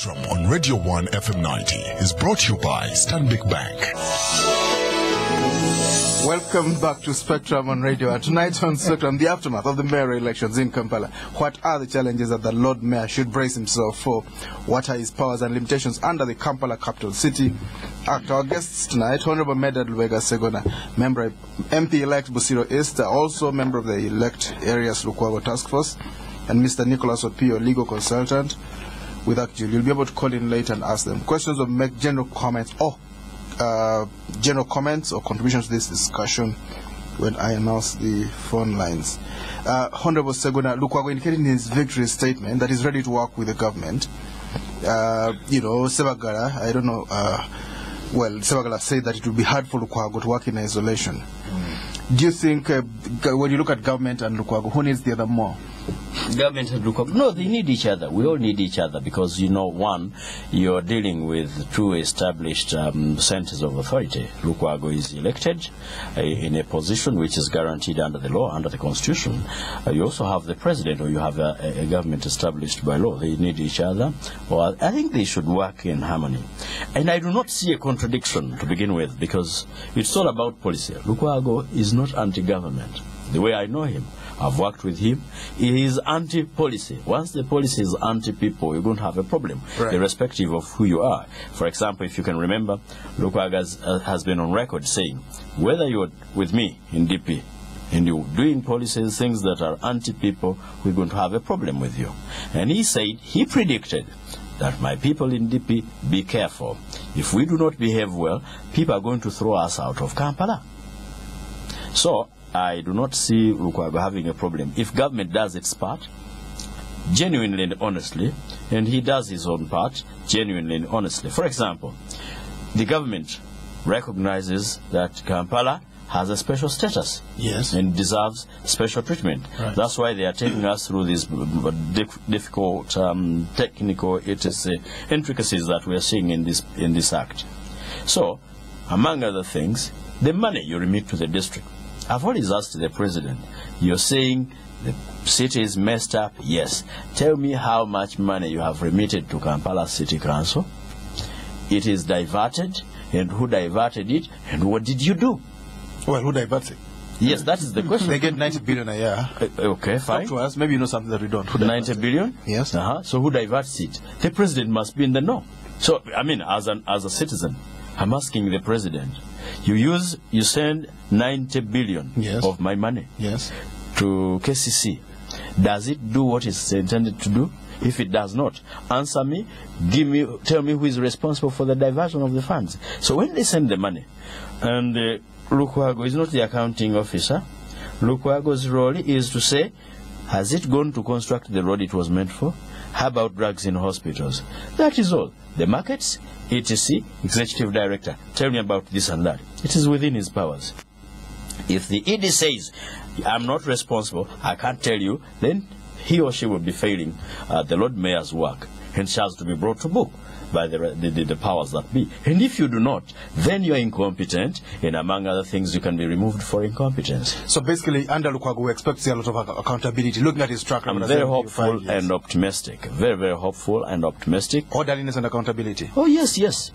Spectrum on Radio 1 FM 90 is brought to you by Stanbic Bank. Welcome back to Spectrum on Radio. And tonight on Spectrum, the aftermath of the mayoral elections in Kampala. What are the challenges that the Lord Mayor should brace himself for? What are his powers and limitations under the Kampala Capital City Act? Our guests tonight, Honorable Medard Segona, member MP-elect Busiro East, also member of the elect Erias Lukwago Taskforce, and Mr. Nicholas Opio, legal consultant with ACTU. You'll be able to call in later and ask them questions or make general comments or contributions to this discussion when I announce the phone lines. Honorable Segona Lukwago indicated in his victory statement that he's ready to work with the government. Sebagala, I don't know, Sebagala said that it would be hard for Lukwago to work in isolation. Do you think, when you look at government and Lukwago, who needs the other more? Government and Lukwago, no, they need each other. We all need each other because, one, you're dealing with two established centers of authority. Lukwago is elected in a position which is guaranteed under the law, under the constitution. You also have the president, or you have a government established by law. They need each other. Well, I think they should work in harmony. And I do not see a contradiction to begin with because it's all about policy. Lukwago is not anti-government. The way I know him, I've worked with him. He is anti-policy. Once the policy is anti-people, you're going to have a problem, right, irrespective of who you are. For example, if you can remember, Lukwago has been on record saying, whether you're with me in DP and you're doing policies, things that are anti-people, we're going to have a problem with you. And he said, he predicted that my people in DP, be careful. If we do not behave well, people are going to throw us out of Kampala. So, I do not see Lukwago having a problem. If government does its part, genuinely and honestly, and he does his own part, genuinely and honestly. For example, the government recognizes that Kampala has a special status, yes, and deserves special treatment. Right. That's why they are taking us through these difficult technical intricacies that we are seeing in this act. So, among other things, the money you remit to the district. I've always asked the president, you're saying the city is messed up? Yes. Tell me how much money you have remitted to Kampala City Council. It is diverted, and who diverted it, and what did you do? Well, who diverts it? Yes, that is the question. They get 90 billion a year. Okay, fine. Talk to us. Maybe you know something that we don't. 90 billion? Yes. So who diverts it? The president must be in the know. So, I mean, as a citizen, I'm asking the president, you send 90 billion, yes, of my money, yes, to KCC. Does it do what it's intended to do? If it does not, answer me, tell me who is responsible for the diversion of the funds. So when they send the money, and Lukwago is not the accounting officer, Lukwago's role is to say, has it gone to construct the road it was meant for? How about drugs in hospitals? That is all. The markets, etc., executive director, tell me about this and that. It is within his powers. If the ED says, I'm not responsible, I can't tell you, then he or she will be failing the Lord Mayor's work, and she has to be brought to book by the powers that be. And if you do not, then you are incompetent, and among other things, you can be removed for incompetence. So basically, under Lukwago, we expect to see a lot of accountability. Looking at his track record, I'm very hopeful and optimistic. Very, very hopeful and optimistic. Orderliness and accountability. Oh, yes, yes.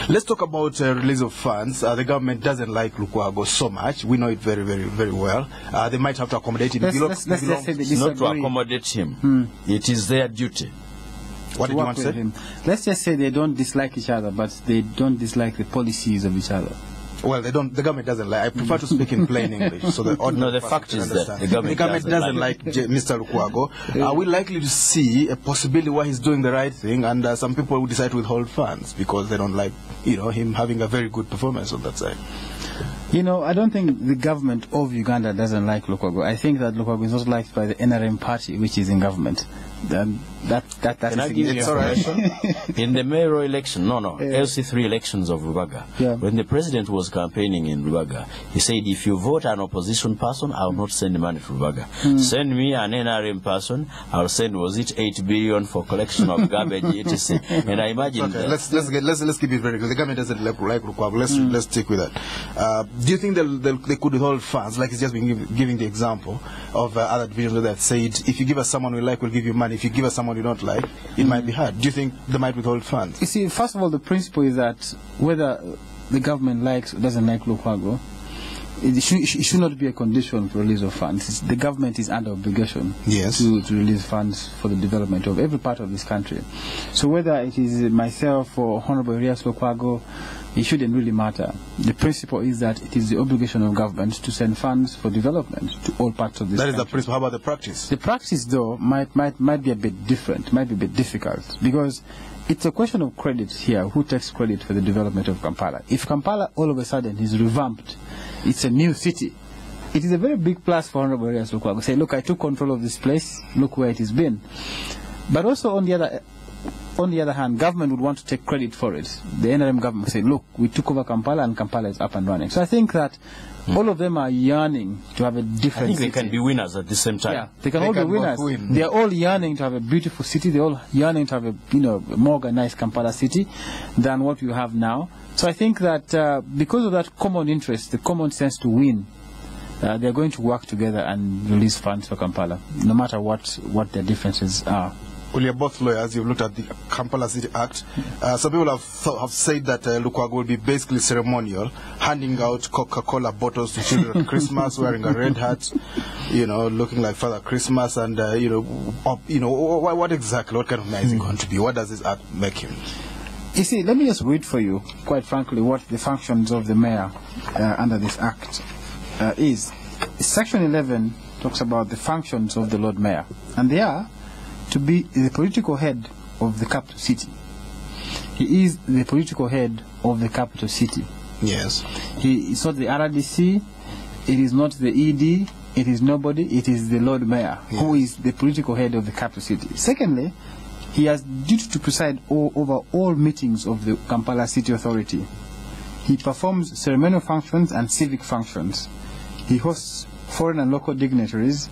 Let's talk about release of funds. The government doesn't like Lukwago so much. We know it very, very, very well. They might have to accommodate him. Let's say not to accommodate him. It is their duty. What did you want to say? Let's just say they don't dislike each other, but they don't dislike the policies of each other. Well, they don't. The government doesn't like. I prefer to speak in plain English, so the fact is that the government doesn't like Mr. Lukwago. Are we likely to see a possibility where he's doing the right thing, and some people will decide to withhold funds because they don't like, him having a very good performance on that side? I don't think the government of Uganda doesn't like Lukwago. I think that Lukwago is not liked by the NRM party, which is in government. Can I give you information? In the mayoral election, LC3 elections of Lukwago, when the president was campaigning in Lukwago, he said, if you vote an opposition person, I will not send money to Lukwago. Send me an NRM person, I'll send, was it 8 billion for collection of garbage, etc. And I imagine... Okay, let's keep it very good. The government doesn't like Lukwago. Let's stick with that. Do you think they could withhold funds, like it's just been giving the example of other divisions that said, if you give us someone we like, we'll give you money money. If you give us someone you don't like, it might be hard. Do you think they might withhold funds? You see, first of all, the principle is that whether the government likes or doesn't like Lukwago, it should not be a condition for release of funds. The government is under obligation to release funds for the development of every part of this country. So whether it is myself or Honorable Erias Lukwago, it shouldn't really matter. The principle is that it is the obligation of government to send funds for development to all parts of this country. That is the principle. How about the practice? The practice, though, might be a bit different, might be a bit difficult, because it's a question of credit here. Who takes credit for the development of Kampala? If Kampala all of a sudden is revamped, it's a new city, it is a very big plus for Honorable Erias Lukwago. Say, look, I took control of this place, look where it has been. But also on the other hand, government would want to take credit for it. The NRM government would say, look, we took over Kampala and Kampala is up and running. So I think that all of them are yearning to have a different city. They can be winners at the same time. Yeah, they can all be winners. They are all yearning to have a beautiful city. They are all yearning to have a more organized Kampala city than what you have now. So I think that because of that common interest, the common sense to win, they are going to work together and release funds for Kampala, no matter what their differences are. Well, you're both lawyers. You've looked at the Kampala City Act. Some people have said that Lukwago will be basically ceremonial, handing out Coca-Cola bottles to children at Christmas, wearing a red hat, looking like Father Christmas, and what exactly? What kind of man is he going to be? What does this act make him? You see, let me just read for you, quite frankly, what the functions of the mayor under this act is. Section 11 talks about the functions of the Lord Mayor, and they are to be the political head of the capital city. He is the political head of the capital city. Yes. He is not the RDC, it is not the ED, it is nobody, it is the Lord Mayor, who is the political head of the capital city. Secondly, he has duty to preside over all meetings of the Kampala City Authority. He performs ceremonial functions and civic functions. He hosts foreign and local dignitaries,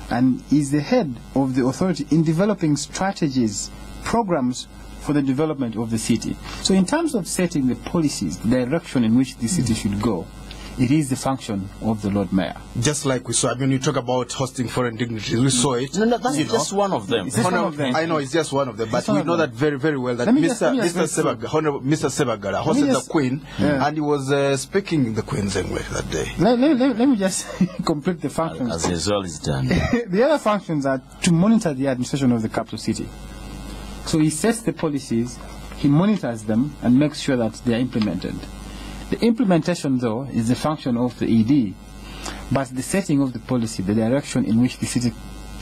and is the head of the authority in developing strategies, programs for the development of the city. So in terms of setting the policies, the direction in which the city should go, it is the function of the Lord Mayor. Just like we saw, you talk about hosting foreign dignitaries, we saw it. No, that's just one of them. I know it's just one of them, but we know that very, very well that Mr. Sebagara hosted the Queen, and he was speaking the Queen's English that day. Let me just complete the functions. As is all is done. The other functions are to monitor the administration of the capital city. So he sets the policies, he monitors them, and makes sure that they are implemented. The implementation, though, is the function of the ED, but the setting of the policy, the direction in which the city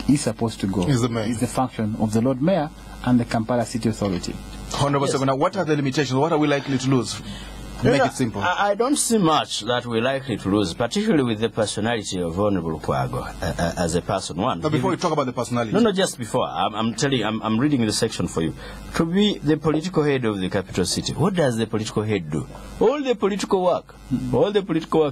is supposed to go, is the function of the Lord Mayor and the Kampala City Authority. Honorable Segona, what are the limitations? What are we likely to lose? Make it simple. I don't see much that we're likely to lose, particularly with the personality of Honorable Lukwago as a person. One. Now, before you talk about the personality. No, just before. I'm reading the section for you. To be the political head of the capital city, what does the political head do? All the political work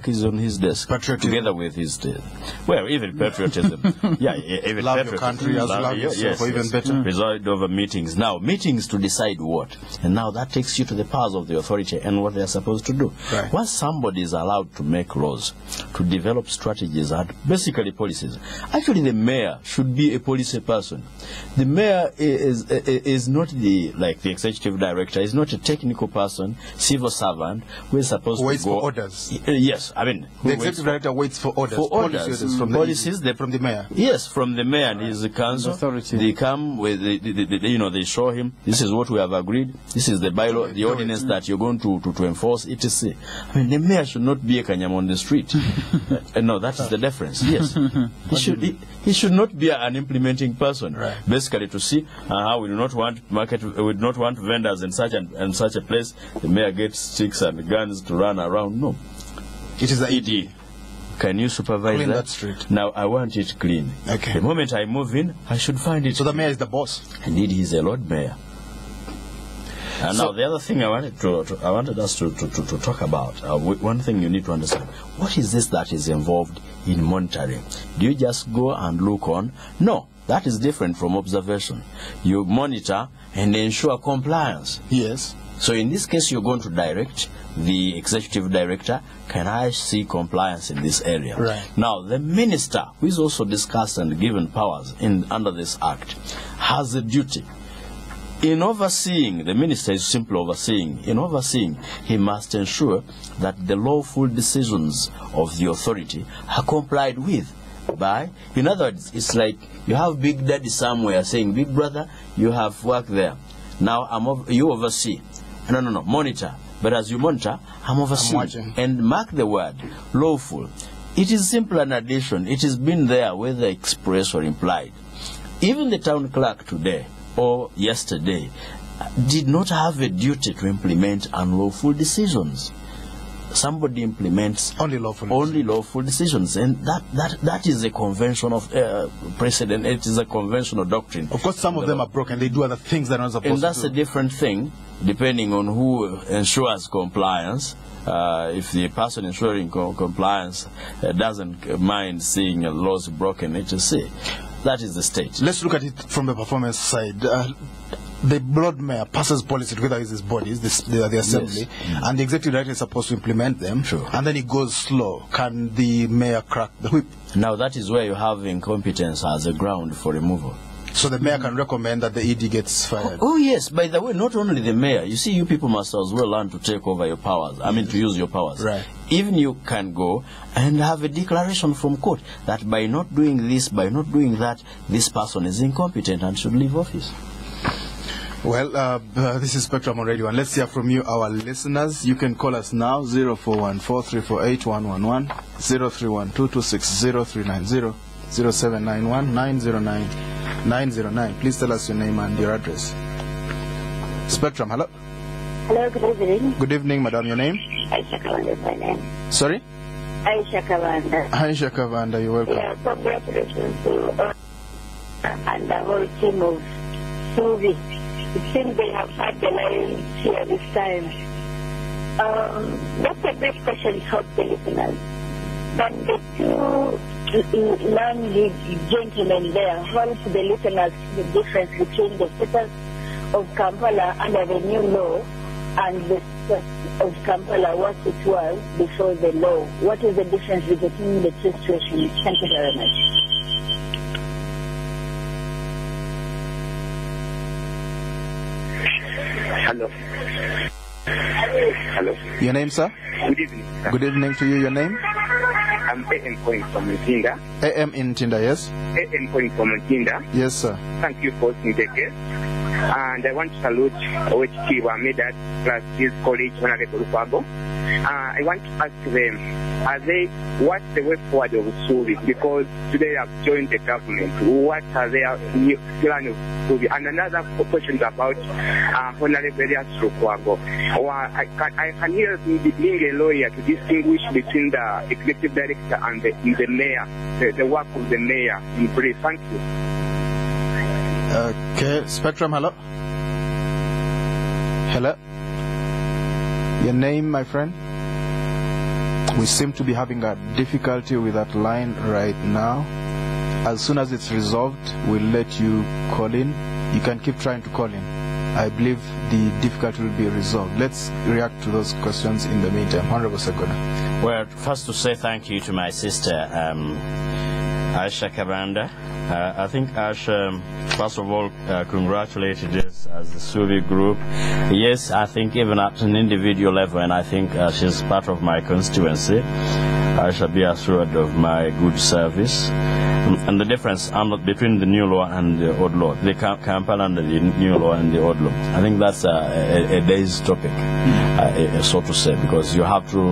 is on his desk. Patriotism. Together with his even patriotism. Even love your country as love yourself, or even better. Preside over meetings. Now, meetings to decide what? And now that takes you to the powers of the authority and what they are supposed to do. Right. Once somebody is allowed to make laws, to develop strategies and basically policies, actually the mayor should be a policy person. The mayor is not the executive director, is not a technical person, civil servant who is supposed to waits for orders. Yes, the executive director waits for orders. Policies from the mayor. Yes, from the mayor and his council. Authority. They come with they show him, this is what we have agreed, this is the bylaw, the ordinance that you're going to enforce, etc. The mayor should not be a kanyam on the street. No, that is the difference. Yes, he should not be an implementing person. Right. Basically, to see how we do not want vendors in such and such a place. The mayor gets sticks and guns to run around. No, it is the ED. Can you supervise clean that street? Now I want it clean. Okay. The moment I move in, I should find it. So the mayor is the boss. Indeed, he's a Lord Mayor. And now the other thing I wanted us to talk about, one thing you need to understand, what is this that is involved in monitoring? Do you just go and look on? No, that is different from observation. You monitor and ensure compliance. Yes. So in this case, you're going to direct the executive director, can I see compliance in this area? Right. Now, the minister, who is also discussed and given powers under this act, has a duty. In overseeing, the minister is simply overseeing. In overseeing, he must ensure that the lawful decisions of the authority are complied with by. In other words, it's like you have Big Daddy somewhere saying, Big Brother, you have work there. Now you oversee. No, monitor. But as you monitor, I'm overseeing. And mark the word, lawful. It is simply an addition. It has been there, whether expressed or implied. Even the town clerk today, or yesterday, did not have a duty to implement unlawful decisions. Somebody implements only lawful decisions, and that is a convention of precedent. It is a conventional doctrine. Of course, some of them are broken. They do other things that are not supposed to do. And that's a different thing, depending on who ensures compliance. If the person ensuring compliance doesn't mind seeing laws broken, HSC. That is the state. Let's look at it from the performance side. The Lord Mayor passes policy together with his bodies, the assembly, yes. And the executive director is supposed to implement them. Sure. And then it goes slow. Can the mayor crack the whip? Now that is where you have incompetence as a ground for removal. So the mayor can recommend that the ED gets fired? Oh yes, by the way, not only the mayor. You see, you people must as well learn to take over your powers. I mean, to use your powers. Right. Even you can go and have a declaration from court that by not doing this, by not doing that, this person is incompetent and should leave office. Well, this is Spectrum on Radio, and let's hear from you, our listeners. You can call us now, 0414-348-111, 0312-260-390, 0791-909-909. Please tell us your name and your address. Spectrum, hello? Hello, good evening. Good evening, madam. Your name? Aisha Kavanda is my name. Sorry? Aisha Kavanda. Aisha Kavanda, you're welcome. Yeah, congratulations to and the whole team of Suvi. It seems they have had the line here this time. That's a great question for the listeners. But the two learned gentlemen there help the listeners the difference between the status of Kampala under the new law and the status of Kampala, what it was before the law. What is the difference between the two situations? Thank you very much. Hello. Hello. Your name, sir? Good evening, sir. Good evening to you. Your name? I'm AM calling from Ntinda. AM in Tinda, yes? AM calling from Ntinda. Yes, sir. Thank you for hosting the guest. And I want to salute OHT Medard plus his colleague, Honorable Lukwago. I want to ask them, what's the way forward of Suvi? Because today I've joined the government. What are their new plan of Suvi? And another question about Honorable Erias Lukwago. I can hear being a lawyer to distinguish between the executive director and the mayor, the work of the mayor in brief. Thank you. Okay, Spectrum, hello? Hello? Your name, my friend? We seem to be having a difficulty with that line right now. As soon as it's resolved, we'll let you call in. You can keep trying to call in. I believe the difficulty will be resolved. Let's react to those questions in the meantime. Honorable Segona. Well, first to say thank you to my sister, Aisha Kavanda. I think Aisha, first of all, congratulated us as the Suvi group. Yes, I think even at an individual level, and I think she's part of my constituency, I shall be assured of my good service. And the difference between the new law and the old law, the Kampala under the new law and the old law, I think that's a day's topic, so to say, because you have to